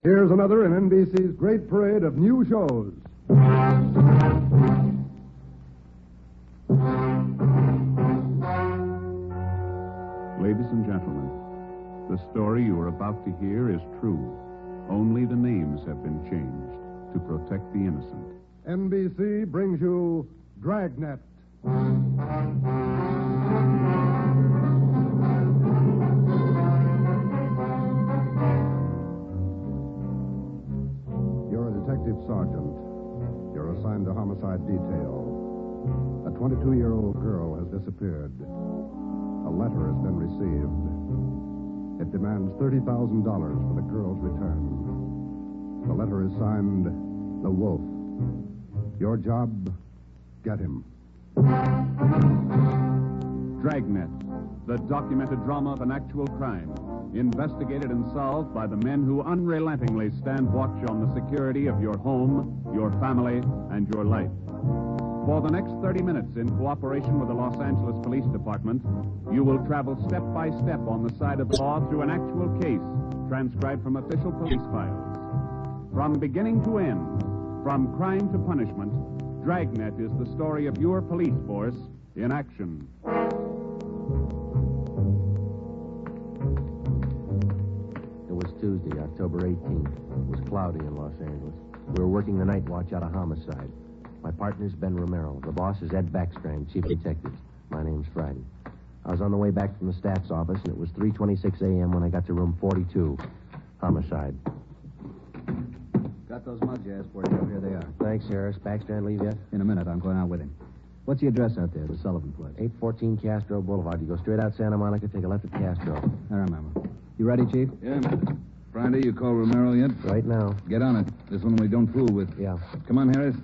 Here's another in NBC's great parade of new shows. Ladies and gentlemen, the story you are about to hear is true. Only the names have been changed to protect the innocent. NBC brings you Dragnet. You're a detective sergeant. You're assigned to homicide detail. A 22-year-old girl has disappeared. A letter has been received. It demands $30,000 for the girl's return. The letter is signed, The Wolf. Your job, get him. Dragnet, the documented drama of an actual crime, investigated and solved by the men who unrelentingly stand watch on the security of your home, your family, and your life. For the next 30 minutes, in cooperation with the Los Angeles Police Department, you will travel step by step on the side of the law through an actual case transcribed from official police files. From beginning to end, from crime to punishment, Dragnet is the story of your police force in action. It was Tuesday, October 18th. It was cloudy in Los Angeles. We were working the night watch out of homicide. My partner's Ben Romero. The boss is Ed Backstrand, chief detective. My name's Friday. I was on the way back from the staff's office, and it was 3:26 a.m. when I got to room 42. Homicide. Got those mugs you asked for, Joe. Here they are. Thanks, Harris. Backstrand leave yet? In a minute, I'm going out with him. What's the address out there, the Sullivan place? 814 Castro Boulevard. You go straight out Santa Monica, take a left at Castro. I remember. You ready, Chief? Yeah. Friday, you call Romero yet? Right now. Get on it. This one we don't fool with. Yeah. Come on, Harris.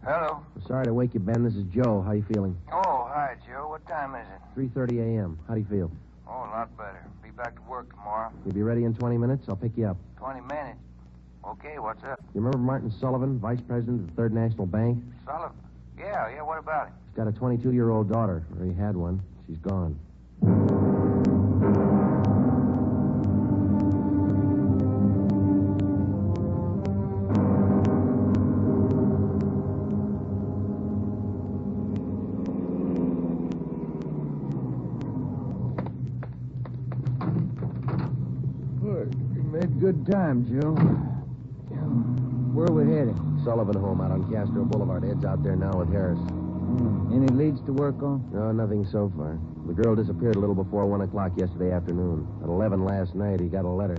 Hello. Sorry to wake you, Ben. This is Joe. How you feeling? Oh, hi, Joe. What time is it? 3:30 a.m. How do you feel? Oh, a lot better. Be back to work tomorrow. You'll be ready in 20 minutes? I'll pick you up. 20 minutes. Okay, what's up? You remember Martin Sullivan, vice president of the Third National Bank? Sullivan? Yeah, what about it? He's got a 22-year-old daughter, or he had one. She's gone. Good time, Joe. Where are we heading? Sullivan home out on Castro Boulevard. Ed's out there now with Harris. Any leads to work on? No, nothing so far. The girl disappeared a little before 1 o'clock yesterday afternoon. At 11 last night, he got a letter.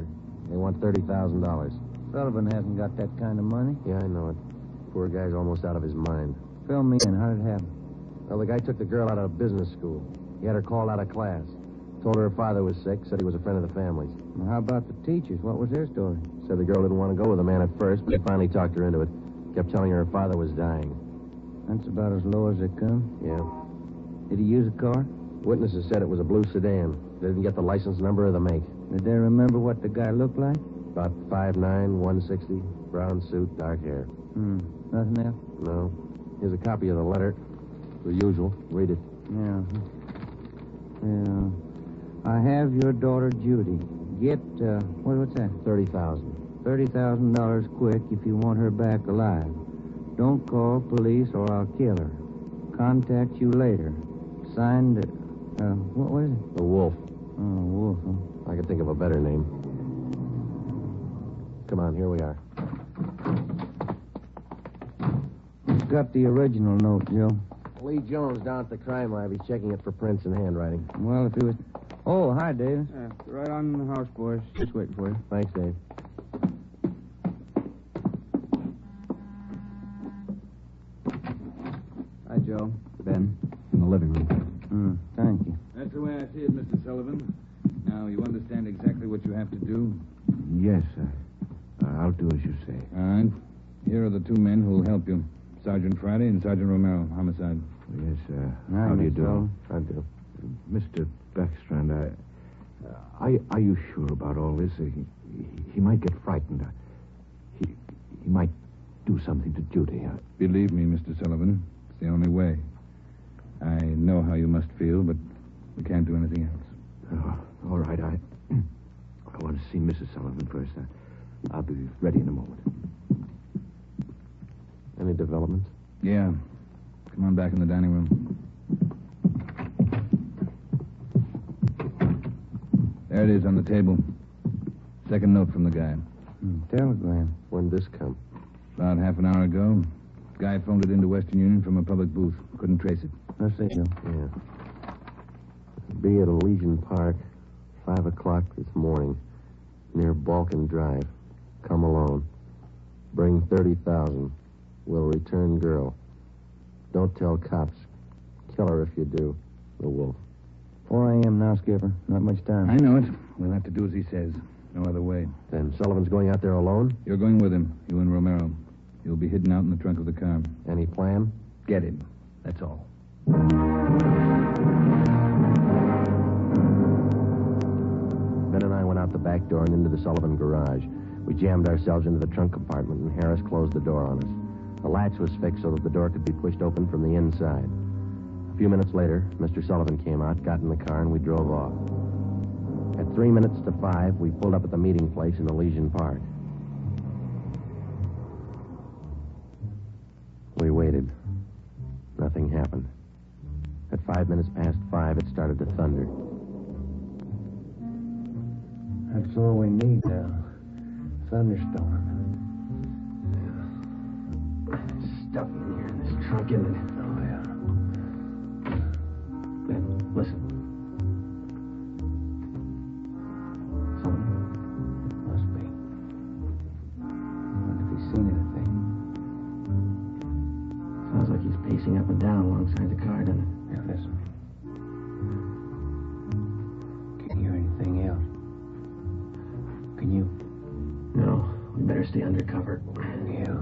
They want $30,000. Sullivan hasn't got that kind of money. Yeah, I know it. Poor guy's almost out of his mind. Fill me in. How did it happen? Well, the guy took the girl out of business school. He had her called out of class. Told her father was sick, said he was a friend of the family's. Well, how about the teachers? What was their story? Said the girl didn't want to go with the man at first, but he finally talked her into it. Kept telling her father was dying. That's about as low as they come. Yeah. Did he use a car? Witnesses said it was a blue sedan. They didn't get the license number or the make. Did they remember what the guy looked like? About 5'9", 160, brown suit, dark hair. Nothing else? No. Here's a copy of the letter. The usual. Read it. Yeah. I have your daughter, Judy. Get, what's that? $30,000. $30,000 quick if you want her back alive. Don't call police or I'll kill her. Contact you later. Signed, what was it? The Wolf. Oh, Wolf, huh? I could think of a better name. Come on, here we are. Who's got the original note, Joe? Lee Jones down at the crime lab. He's checking it for prints and handwriting. Well, if he was... Oh, hi, Davis. Right on the house, boys. Just waiting for you. Thanks, Dave. Hi, Joe. Ben. In the living room. Thank you. That's the way I see it, Mr. Sullivan. Now, you understand exactly what you have to do? Yes, I'll do as you say. All right. Here are the two men who'll help you. Sergeant Friday and Sergeant Romero, homicide. Yes, Hi, how do you Mr. do? Sullivan. I do. Mr. Backstrand, are you sure about all this? He might get frightened. He might do something to Judy. Believe me, Mr. Sullivan, it's the only way. I know how you must feel, but we can't do anything else. Oh, all right, I want to see Mrs. Sullivan first. I'll be ready in a moment. Any developments? Yeah. Come on back in the dining room. There it is on the table. Second note from the guy. Telegram. When'd this come? About half an hour ago. Guy phoned it into Western Union from a public booth. Couldn't trace it. Let's see, Joe. Yeah. Be at Elysian Park, 5 o'clock this morning, near Balkan Drive. Come alone. Bring 30,000. Will return girl. Don't tell cops. Kill her if you do. The wolf. 4 a.m. now, Skipper. Not much time. I know it. We'll have to do as he says. No other way. Then Sullivan's going out there alone? You're going with him, you and Romero. You'll be hidden out in the trunk of the car. Any plan? Get him. That's all. Ben and I went out the back door and into the Sullivan garage. We jammed ourselves into the trunk compartment, and Harris closed the door on us. The latch was fixed so that the door could be pushed open from the inside. A few minutes later, Mr. Sullivan came out, got in the car, and we drove off. At 3 minutes to 5, we pulled up at the meeting place in Elysian Park. We waited. Nothing happened. At 5 minutes past 5, it started to thunder. That's all we need now. Thunderstorm. Stuff in here in this trunk, isn't it? Oh, yeah. Ben, listen. Sullivan? Must be. I wonder if he's seen anything. Sounds like he's pacing up and down alongside the car, doesn't it? Now, listen. Can you hear anything else? Can you? No, we better stay undercover. Yeah.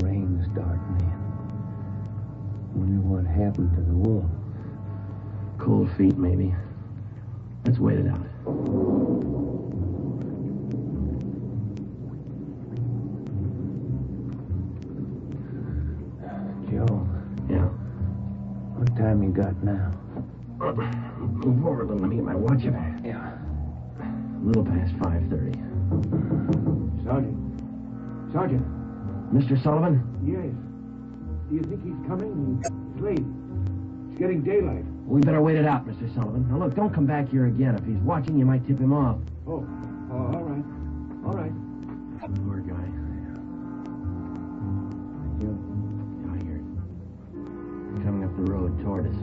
Rain's starting in. Wonder what happened to the wolf. Cold feet, maybe. Let's wait it out. Joe. Yeah. What time you got now? Move over a little. Let me get my watch up. Yeah. A little past 5:30. Sergeant. Mr. Sullivan? Yes. Do you think he's coming? It's late. It's getting daylight. We better wait it out, Mr. Sullivan. Now, look, don't come back here again. If he's watching, you might tip him off. Oh, all right. All right. Poor guy. You? Yeah, I hear it. Coming up the road toward us.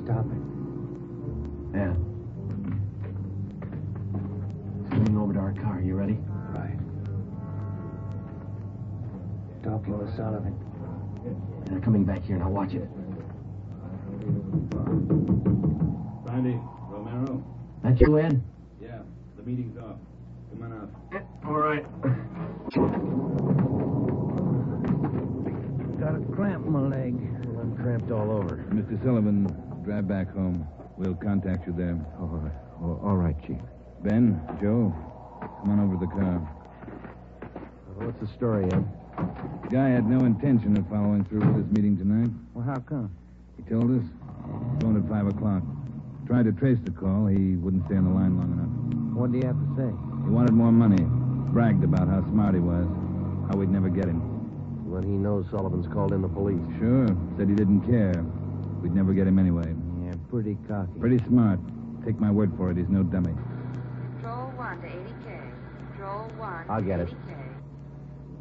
Stop it. Yeah. Swinging over to our car. You ready? Right. Talking with Sullivan. They're coming back here. Now watch it. Sandy, Romero? That you, Ed? Yeah, the meeting's off. Come on out. All right. Got a cramp in my leg. I'm cramped all over. Mr. Sullivan, drive back home. We'll contact you there. All right, Chief. Ben, Joe, come on over to the car. What's the story, Ed? The guy had no intention of following through with this meeting tonight. Well, how come? He told us. Phoned at 5 o'clock. Tried to trace the call. He wouldn't stay on the line long enough. What do you have to say? He wanted more money. Bragged about how smart he was. How we'd never get him. When he knows Sullivan's called in the police. Sure. Said he didn't care. We'd never get him anyway. Yeah, pretty cocky. Pretty smart. Take my word for it. He's no dummy. Control 1 to 80K. Control 1 I'll get it.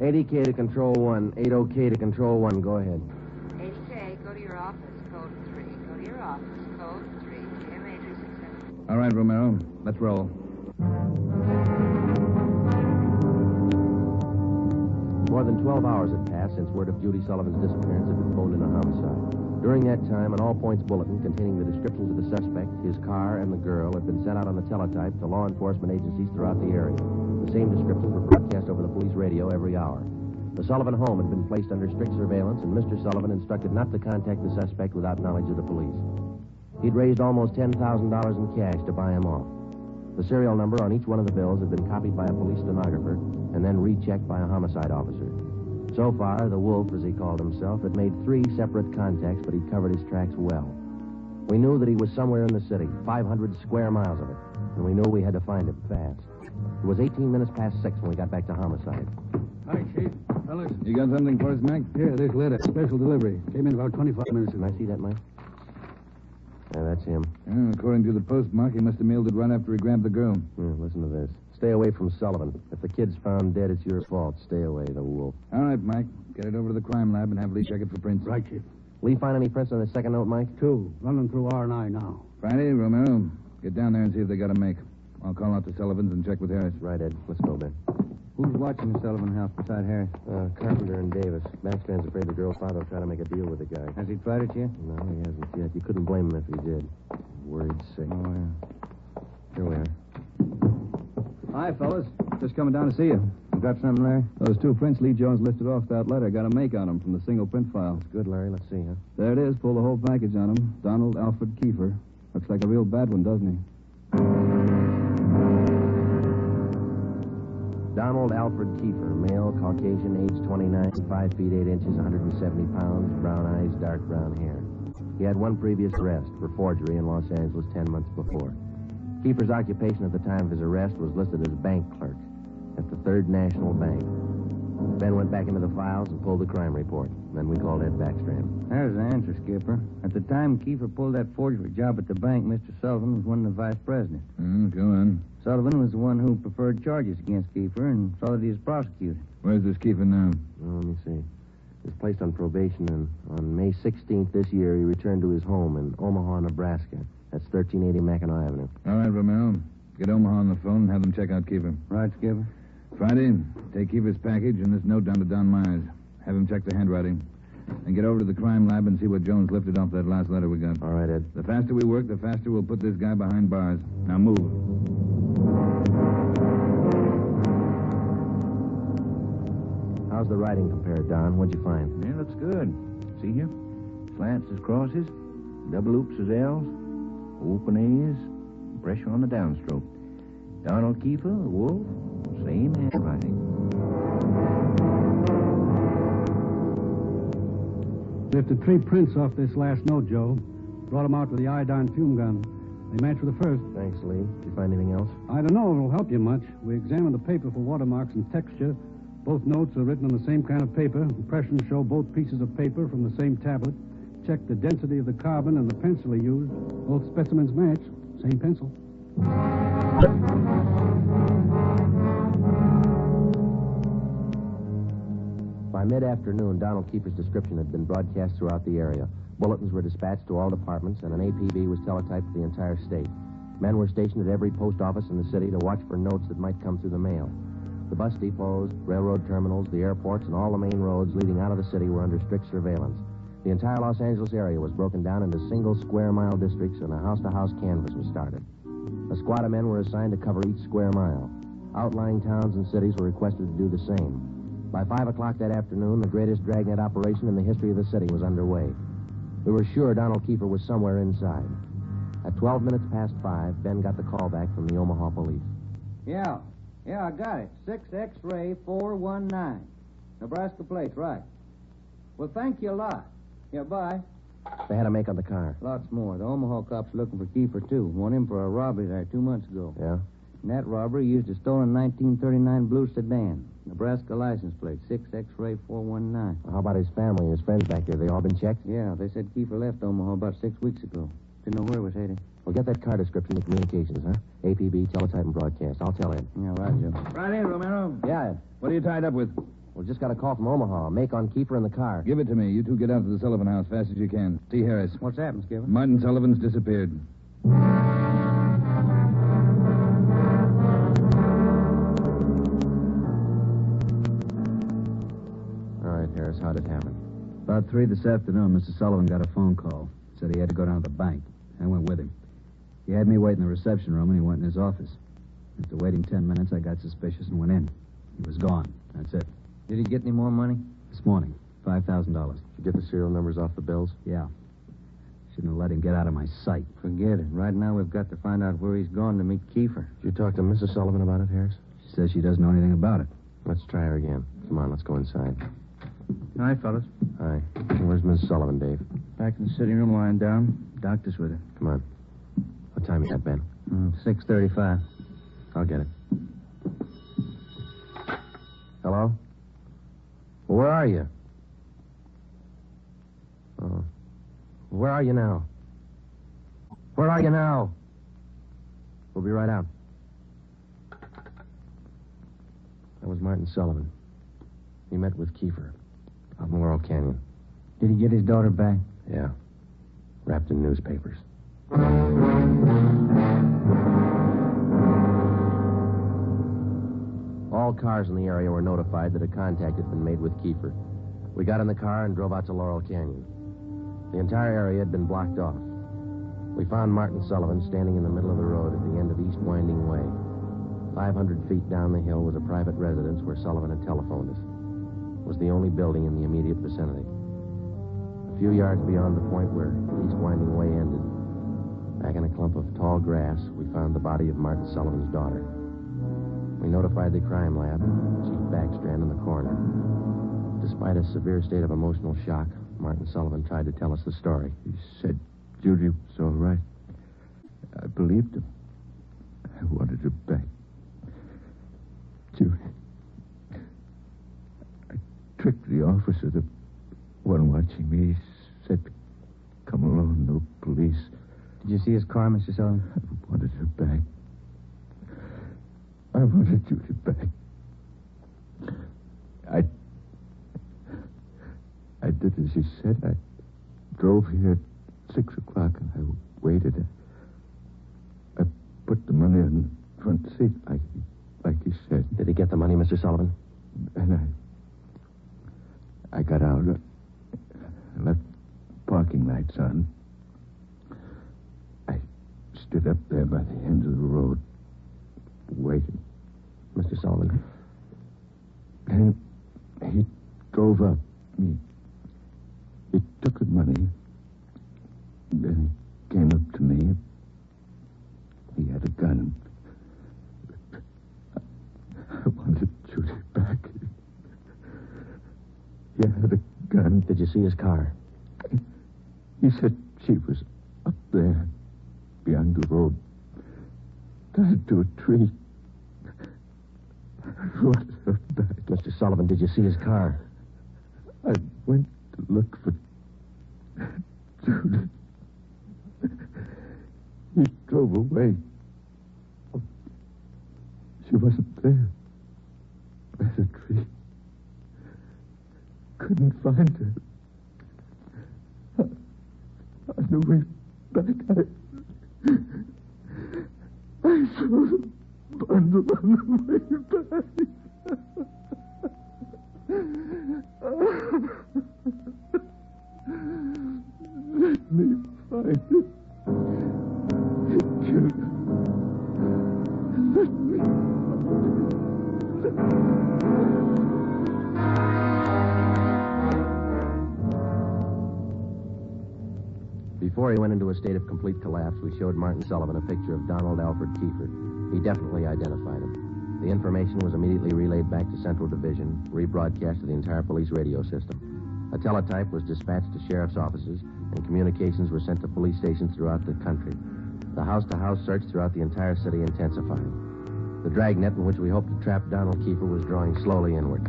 80K. 80K to Control 1. 80K to Control 1. Go ahead. 80K, go to your office. Code 3. Go to your office. Code 3. Jim Major 670. All right, Romero. Let's roll. More than 12 hours had passed since word of Judy Sullivan's disappearance had been phoned in a homicide. During that time, an all-points bulletin containing the descriptions of the suspect, his car, and the girl had been sent out on the teletype to law enforcement agencies throughout the area. The same descriptions were broadcast over the police radio every hour. The Sullivan home had been placed under strict surveillance, and Mr. Sullivan instructed not to contact the suspect without knowledge of the police. He'd raised almost $10,000 in cash to buy him off. The serial number on each one of the bills had been copied by a police stenographer and then rechecked by a homicide officer. So far, the Wolf, as he called himself, had made 3 separate contacts, but he'd covered his tracks well. We knew that he was somewhere in the city, 500 square miles of it, and we knew we had to find him fast. It was 18 minutes past 6 when we got back to homicide. Hi, Chief. Fellas. You got something for us, Mac? Here, this letter. Special delivery. Came in about 25 minutes Can ago. I see that, Mike? Yeah, that's him. According to the postmark, he must have mailed it right after he grabbed the girl. Listen to this. Stay away from Sullivan. If the kid's found dead, it's your fault. Stay away, the Wolf. All right, Mike. Get it over to the crime lab and have Lee check it for prints. Right, Chief. Lee find any prints on the second note, Mike? 2. Running through R&I now. Friday, Romero, get down there and see if they got a make. I'll call out to Sullivan's and check with Harris. Right, Ed. Let's go, Ben. Who's watching the Sullivan house beside Harris? Carpenter and Davis. Backstrand's afraid the girl's father will try to make a deal with the guy. Has he tried it yet? No, he hasn't yet. You couldn't blame him if he did. Worried sick. Oh, yeah. Here we are. Hi, fellas. Just coming down to see you. You got something, Larry? Those 2 prints Lee Jones listed off that letter got a make on them from the single print file. That's good, Larry. Let's see, huh? There it is. Pull the whole package on him. Donald Alfred Kiefer. Looks like a real bad one, doesn't he? Donald Alfred Kiefer, male, Caucasian, age 29, 5 feet 8 inches, 170 pounds, brown eyes, dark brown hair. He had 1 previous arrest for forgery in Los Angeles 10 months before. Kiefer's occupation at the time of his arrest was listed as bank clerk at the Third National Bank. Ben went back into the files and pulled the crime report. Then we called Ed Backstrand. There's the answer, Skipper. At the time Kiefer pulled that forgery job at the bank, Mr. Sullivan was one of the vice presidents. Go on. Sullivan was the one who preferred charges against Kiefer and saw that he was prosecuted. Where's this Kiefer now? Let me see. He was placed on probation, and on May 16th this year, he returned to his home in Omaha, Nebraska. That's 1380 Mackinac Avenue. All right, Romero. Get Omaha on the phone and have them check out Kiefer. Right, Skipper? Friday, take Kiefer's package and this note down to Don Myers. Have him check the handwriting. And get over to the crime lab and see what Jones lifted off that last letter we got. All right, Ed. The faster we work, the faster we'll put this guy behind bars. Now move. How's the writing compared, Don? What'd you find? Yeah, looks good. See here? Slants as crosses, double oops as L's, open A's, pressure on the downstroke. Donald Kiefer, the Wolf, same handwriting. Lifted 3 prints off this last note, Joe. Brought them out with the iodine fume gun. They match with the first. Thanks, Lee. Did you find anything else? I don't know if it'll help you much. We examined the paper for watermarks and texture. Both notes are written on the same kind of paper. Impressions show both pieces of paper from the same tablet. Checked the density of the carbon and the pencil he used. Both specimens match. Same pencil. By mid-afternoon, Donald Kiefer's description had been broadcast throughout the area. Bulletins were dispatched to all departments, and an APB was teletyped to the entire state. Men were stationed at every post office in the city to watch for notes that might come through the mail. The bus depots, railroad terminals, the airports, and all the main roads leading out of the city were under strict surveillance. The entire Los Angeles area was broken down into single square-mile districts, and a house-to-house canvass was started. A squad of men were assigned to cover each square mile. Outlying towns and cities were requested to do the same. By 5 o'clock that afternoon, the greatest Dragnet operation in the history of the city was underway. We were sure Donald Kiefer was somewhere inside. At 12 minutes past 5, Ben got the call back from the Omaha police. Yeah, I got it. 6 X-ray 419. Nebraska plates, right. Well, thank you a lot. Yeah, bye. They had a make on the car. Lots more. The Omaha cops are looking for Kiefer, too. Want him for a robbery there 2 months ago. Yeah? In that robbery, he used a stolen 1939 blue sedan. Nebraska license plate, 6 X-ray 419. Well, how about his family and his friends back there? They all been checked? Yeah, they said Kiefer left Omaha about 6 weeks ago. Didn't know where he was headed. Well, get that car description to communications, huh? APB, teletype, and broadcast. I'll tell Ed. Yeah, right, Joe. Friday, Romero. Yeah, Ed. What are you tied up with? Well, just got a call from Omaha. A make on Kiefer in the car. Give it to me. You two get out to the Sullivan house fast as you can. See Harris. What's happened, Skipper? Martin Sullivan's disappeared. All right, Harris, how'd it happen? About 3 this afternoon, Mr. Sullivan got a phone call. Said he had to go down to the bank. I went with him. He had me wait in the reception room, and he went in his office. After waiting 10 minutes, I got suspicious and went in. He was gone. That's it. Did he get any more money? This morning, $5,000. Did you get the serial numbers off the bills? Yeah. Shouldn't have let him get out of my sight. Forget it. Right now, we've got to find out where he's gone to meet Kiefer. Did you talk to Mrs. Sullivan about it, Harris? She says she doesn't know anything about it. Let's try her again. Come on, let's go inside. Hi, fellas. Hi. Where's Miss Sullivan, Dave? Back in the sitting room lying down. Doctor's with her. Come on. What time you got, Ben? 6:35. I'll get it. Hello? Well, where are you? Oh. Where are you now? Where are you now? We'll be right out. That was Martin Sullivan. He met with Kiefer out in Laurel Canyon. Did he get his daughter back? Yeah. Wrapped in newspapers. All cars in the area were notified that a contact had been made with Kiefer. We got in the car and drove out to Laurel Canyon. The entire area had been blocked off. We found Martin Sullivan standing in the middle of the road at the end of East Winding Way. 500 feet down the hill was a private residence where Sullivan had telephoned us. It was the only building in the immediate vicinity. A few yards beyond the point where East Winding Way ended, back in a clump of tall grass, we found the body of Martin Sullivan's daughter. We notified the crime lab, Chief Backstrand in the coroner. Despite a severe state of emotional shock, Martin Sullivan tried to tell us the story. He said Judy was all right. I believed him. I wanted her back. Judy. I tricked the officer, the one watching me. He said, come along, no police. Did you see his car, Mr. Sullivan? I wanted her back. I wanted Judy back. I did as he said. I drove here at 6 o'clock and I waited. I put the money in the front seat like he said. Did he get the money, Mr. Sullivan? And I got out. I left parking lights on. I stood up there by the end of the road, waiting. Mr. Sullivan? And he drove up. He took the money. Then he came up to me. He had a gun. I wanted Judy back. He had a gun. Did you see his car? He said she was up there, beyond the road, tied to a tree. I wanted her back. Mr. Sullivan, did you see his car? I went to look for Judy. He drove away. She wasn't there. By the tree. Couldn't find her. On the way back, I saw the bundle on the way back. Let me find it. Judy. Let me find it. Before he went into a state of complete collapse, we showed Martin Sullivan a picture of Donald Alfred Kiefer. He definitely identified him. The information was immediately relayed back to Central Division, rebroadcast to the entire police radio system. A teletype was dispatched to sheriff's offices, and communications were sent to police stations throughout the country. The house-to-house search throughout the entire city intensified. The dragnet in which we hoped to trap Donald Kiefer was drawing slowly inward.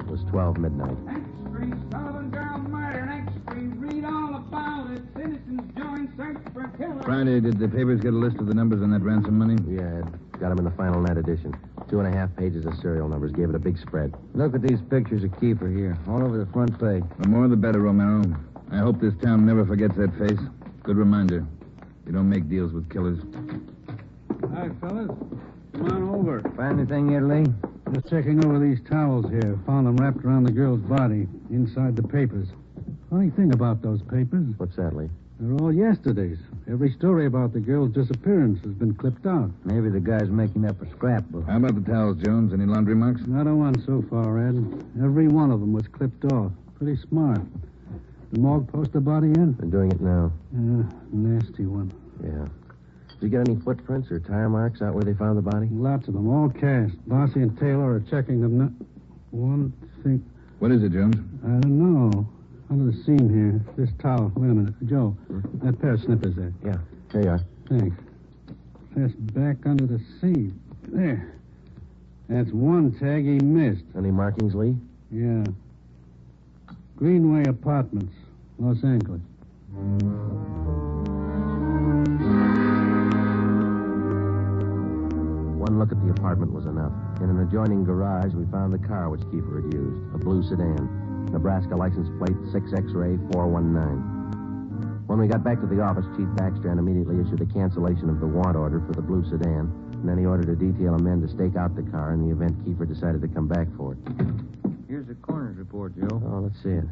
It was 12 midnight. Next Street, Sullivan girl murder. Next Street, read all about it. Citizens join search for killer. Friday, did the papers get a list of the numbers on that ransom money? Yeah, got them in the final net edition. 2.5 pages of serial numbers. Gave it a big spread. Look at these pictures of Kiefer here, all over the front page. The more the better, Romero. I hope this town never forgets that face. Good reminder. You don't make deals with killers. Hi, fellas. Come on over. Find anything yet, Lee? Just checking over these towels here. Found them wrapped around the girl's body, inside the papers. Funny thing about those papers, What's that, Lee? they're all yesterday's. Every story about the girl's disappearance has been clipped out. Maybe the guy's making up a scrapbook. How about the towels, Jones? Any laundry marks? Not a one so far, Ed. Every one of them was clipped off. Pretty smart. The morgue post the body in? They're doing it now. Nasty one. Yeah. Did you get any footprints or tire marks out where they found the body? Lots of them, all cast. Bossy and Taylor are checking them now. One thing. What is it, Jones? I don't know. Under the seam here. This towel. Wait a minute. Joe, that pair of snippers there. Yeah, here you are. Thanks. That's back under the seam. There. That's one tag he missed. Any markings, Lee? Yeah. Greenway Apartments, Los Angeles. One look at the apartment was enough. In an adjoining garage, we found the car which Kiefer had used, a blue sedan. Nebraska license plate 6X-ray 419. When we got back to the office, Chief Backstrand immediately issued a cancellation of the want order for the blue sedan, and then he ordered a detail of men to stake out the car in the event Kiefer decided to come back for it. Here's the coroner's report, Joe. Oh, let's see it.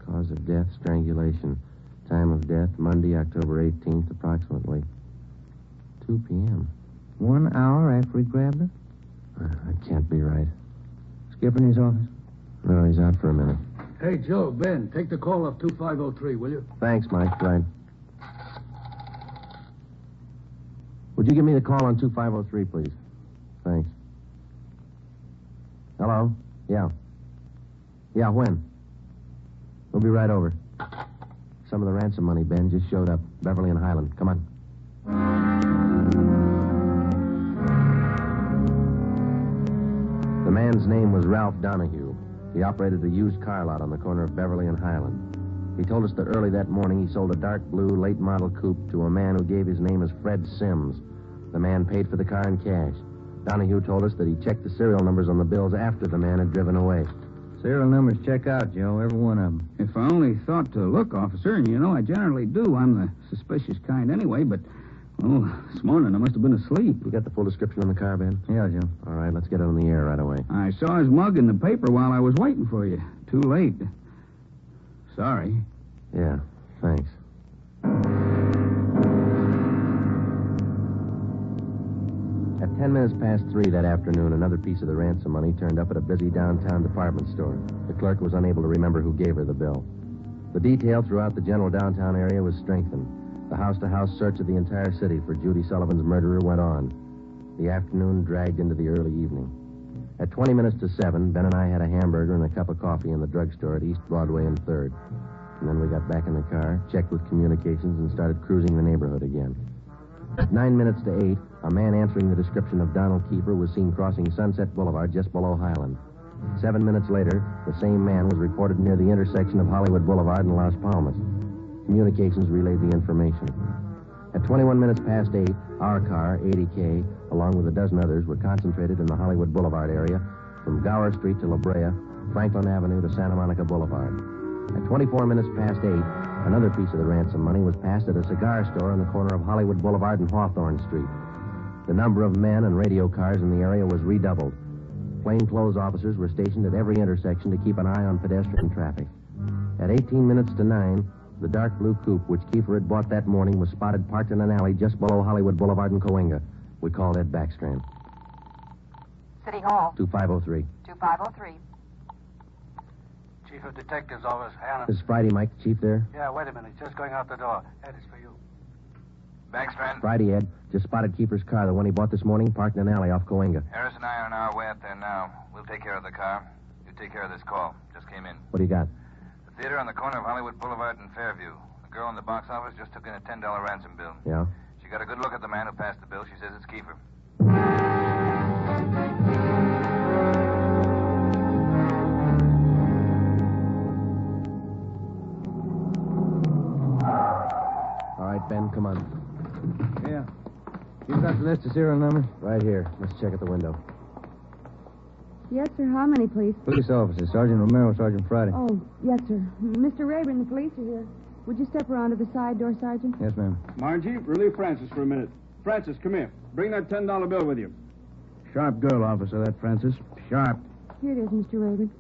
Cause of death, strangulation. Time of death, Monday, October 18th, approximately 2 p.m. 1 hour after he grabbed it? That can't be right. Skipper in his office? No, he's out for a minute. Hey, Joe, Ben, take the call off 2503, will you? Thanks, Mike. Right. Would you give me the call on 2503, please? Thanks. Hello? Yeah. Yeah, when? We'll be right over. Some of the ransom money, Ben, just showed up. Beverly and Highland. Come on. The man's name was Ralph Donahue. He operated a used car lot on the corner of Beverly and Highland. He told us that early that morning he sold a dark blue late model coupe to a man who gave his name as Fred Sims. The man paid for the car in cash. Donahue told us that he checked the serial numbers on the bills after the man had driven away. Serial numbers check out, Joe, every one of them. If I only thought to look, officer, and you know I generally do. I'm the suspicious kind anyway, but, this morning I must have been asleep. You got the full description on the car, Ben? Yeah, Joe. All right, let's get it on the air right away. I saw his mug in the paper while I was waiting for you. Too late. Sorry. Yeah, thanks. At 10 minutes past 3 that afternoon, another piece of the ransom money turned up at a busy downtown department store. The clerk was unable to remember who gave her the bill. The detail throughout the general downtown area was strengthened. The house-to-house search of the entire city for Judy Sullivan's murderer went on. The afternoon dragged into the early evening. At 20 minutes to 7, Ben and I had a hamburger and a cup of coffee in the drugstore at East Broadway and 3rd. And then we got back in the car, checked with communications, and started cruising the neighborhood again. At 9 minutes to 8, a man answering the description of Donald Kiefer was seen crossing Sunset Boulevard just below Highland. 7 minutes later, the same man was reported near the intersection of Hollywood Boulevard and Las Palmas. Communications relayed the information. At 21 minutes past 8, our car, 80K, along with a dozen others, were concentrated in the Hollywood Boulevard area from Gower Street to La Brea, Franklin Avenue to Santa Monica Boulevard. At 24 minutes past 8, another piece of the ransom money was passed at a cigar store on the corner of Hollywood Boulevard and Hawthorne Street. The number of men and radio cars in the area was redoubled. Plainclothes officers were stationed at every intersection to keep an eye on pedestrian traffic. At 18 minutes to 9, the dark blue coupe which Kiefer had bought that morning was spotted parked in an alley just below Hollywood Boulevard and Coenga. We called Ed Backstrand. City Hall. 2503. 2503. Chief of Detectives Office, Hannah. This is Friday, Mike. The chief there? Yeah, wait a minute. Just going out the door. Ed, it's for you. Backstrand? Friday, Ed. Just spotted Kiefer's car, the one he bought this morning, parked in an alley off Coenga. Harris and I are on our way out there now. We'll take care of the car. You take care of this call. Just came in. What do you got? The theater on the corner of Hollywood Boulevard and Fairview. The girl in the box office just took in a $10 ransom bill. Yeah? She got a good look at the man who passed the bill. She says it's Kiefer. All right, Ben, come on. Yeah. You got the list of serial numbers? Right here. Let's check at the window. Yes, sir. How many, please? Police officers. Sergeant Romero, Sergeant Friday. Oh, yes, sir. Mr. Rayburn, the police are here. Would you step around to the side door, Sergeant? Yes, ma'am. Margie, relieve Francis for a minute. Francis, come here. Bring that $10 bill with you. Sharp girl, officer, that Francis. Sharp. Here it is, Mr. Rayburn.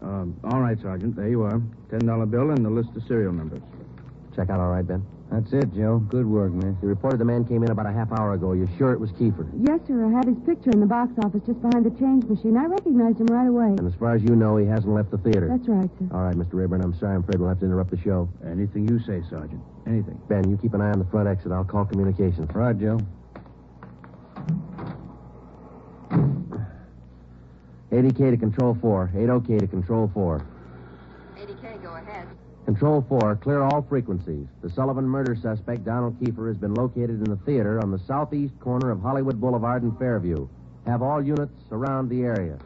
All right, Sergeant. There you are. $10 bill and the list of serial numbers. Check out all right, Ben? That's it, Joe. Good work, miss. You reported the man came in about a half hour ago. You're sure it was Kiefer? Yes, sir. I had his picture in the box office just behind the change machine. I recognized him right away. And as far as you know, he hasn't left the theater. That's right, sir. All right, Mr. Rayburn, I'm sorry. I'm afraid we'll have to interrupt the show. Anything you say, Sergeant. Anything. Ben, you keep an eye on the front exit. I'll call communications. Right, Joe. 80K to Control 4. 80K to Control 4. 80K, go ahead. Control 4, clear all frequencies. The Sullivan murder suspect, Donald Kiefer, has been located in the theater on the southeast corner of Hollywood Boulevard and Fairview. Have all units around the area.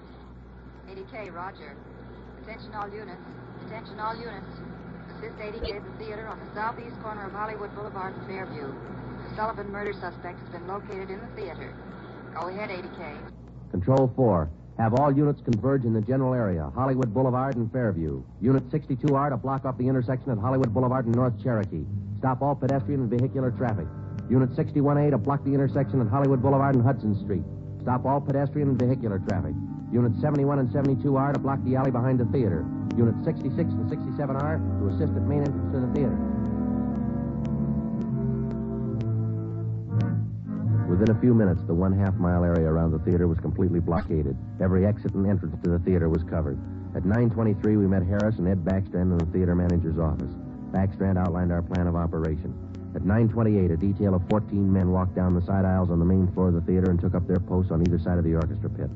80K, roger. Attention all units. Attention all units. Assist 80K at the theater on the southeast corner of Hollywood Boulevard and Fairview. The Sullivan murder suspect has been located in the theater. Go ahead, 80K. Control 4, have all units converge in the general area, Hollywood Boulevard and Fairview. Unit 62R to block off the intersection at Hollywood Boulevard and North Cherokee. Stop all pedestrian and vehicular traffic. Unit 61A to block the intersection at Hollywood Boulevard and Hudson Street. Stop all pedestrian and vehicular traffic. Unit 71 and 72R to block the alley behind the theater. Unit 66 and 67R to assist at main entrance to the theater. Within a few minutes, the 1/2 mile area around the theater was completely blockaded. Every exit and entrance to the theater was covered. At 9:23, we met Harris and Ed Backstrand in the theater manager's office. Backstrand outlined our plan of operation. At 9:28, a detail of 14 men walked down the side aisles on the main floor of the theater and took up their posts on either side of the orchestra pit.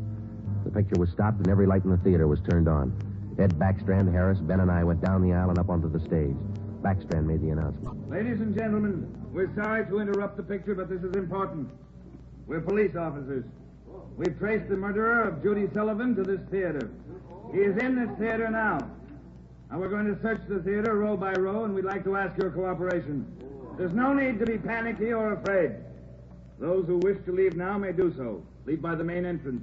The picture was stopped and every light in the theater was turned on. Ed Backstrand, Harris, Ben, and I went down the aisle and up onto the stage. Backstrand made the announcement. Ladies and gentlemen, we're sorry to interrupt the picture, but this is important. We're police officers. We've traced the murderer of Judy Sullivan to this theater. He is in this theater now. Now we're going to search the theater row by row, and we'd like to ask your cooperation. There's no need to be panicky or afraid. Those who wish to leave now may do so. Leave by the main entrance.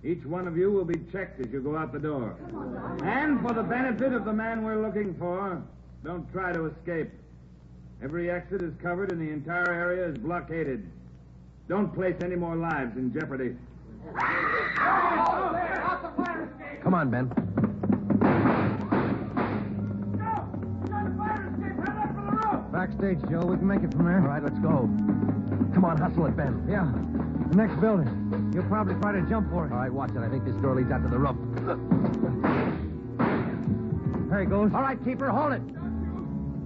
Each one of you will be checked as you go out the door. And for the benefit of the man we're looking for, don't try to escape. Every exit is covered and the entire area is blockaded. Don't place any more lives in jeopardy. Come on, Ben. Backstage, Joe. We can make it from there. All right, let's go. Come on, hustle it, Ben. Yeah. The next building. You'll probably try to jump for it. All right, watch it. I think this door leads out to the roof. There he goes. All right, keeper, hold it.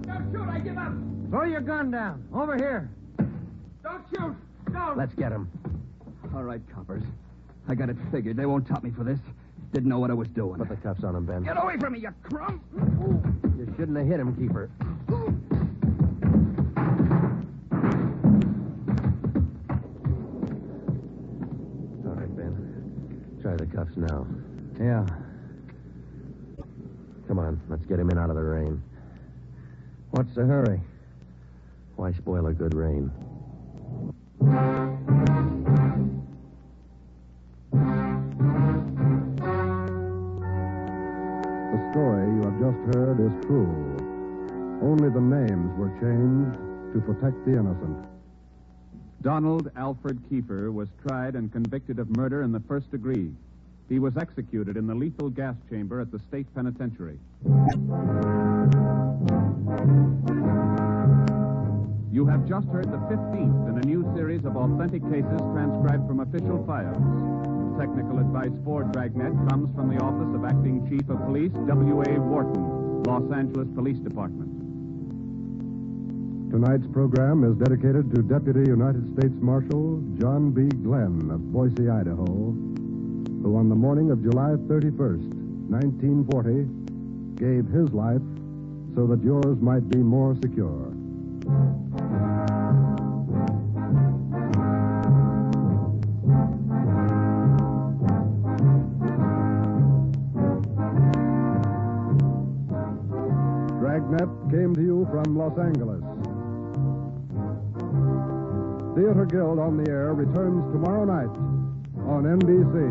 Don't shoot, I give up. Throw your gun down. Over here. Don't shoot. Don't. Let's get him. All right, coppers. I got it figured. They won't top me for this. Didn't know what I was doing. Put the cuffs on him, Ben. Get away from me, you crumb! You shouldn't have hit him, keeper. All right, Ben. Try the cuffs now. Yeah. Come on, let's get him in out of the rain. What's the hurry? Why spoil a good rain? The story you have just heard is true. Only the names were changed to protect the innocent. Donald Alfred Kiefer was tried and convicted of murder in the first degree. He was executed in the lethal gas chamber at the state penitentiary. You have just heard the 15th in a new series of authentic cases transcribed from official files. Technical advice for Dragnet comes from the Office of Acting Chief of Police, W.A. Wharton, Los Angeles Police Department. Tonight's program is dedicated to Deputy United States Marshal John B. Glenn of Boise, Idaho, who on the morning of July 31st, 1940, gave his life so that yours might be more secure. Dragnet came to you from Los Angeles. Theater Guild on the Air returns tomorrow night on NBC.